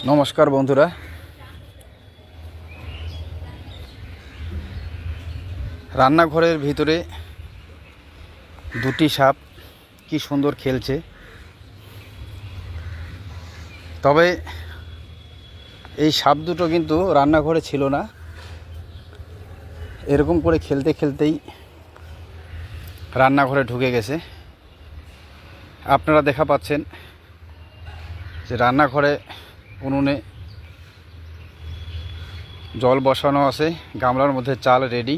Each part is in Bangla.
নমস্কার বন্ধুরা, রান্নাঘরের ভিতরে দুটি সাপ কি সুন্দর খেলছে। তবে এই সাপ দুটো কিন্তু রান্নাঘরে ছিল না, এরকম করে খেলতে খেলতেই রান্নাঘরে ঢুকে গেছে। আপনারা দেখা পাচ্ছেন যে রান্নাঘরে উনুনে জল বসানো আছে, গামলার মধ্যে চাল রেডি।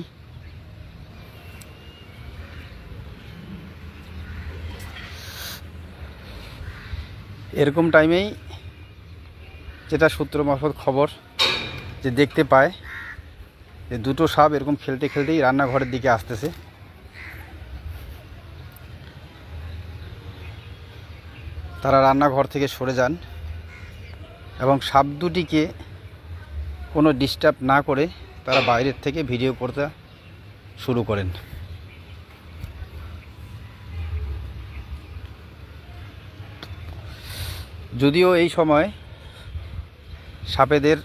এরকম টাইমেই যেটা সূত্র মারফত খবর যে দেখতে পায় যে দুটো সাপ এরকম খেলতে খেলতেই রান্নাঘরের দিকে আসতেছে। তারা রান্নাঘর থেকে সরে যান এবং সাপ দুটিকে কোনো ডিস্টার্ব না করে তারা বাইরের থেকে ভিডিও করতে শুরু করেন। যদিও এই সময় সাপেদের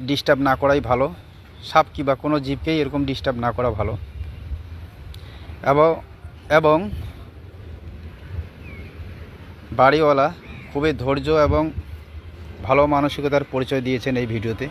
ডিস্টার্ব না করাই ভালো, সাপ কিংবা কোনো জীবকেই এরকম ডিস্টার্ব না করা ভালো। এবং বাড়িওয়ালা খুবই ধৈর্য এবং ভালো মানসিকতার পরিচয় দিয়েছেন এই ভিডিওতে।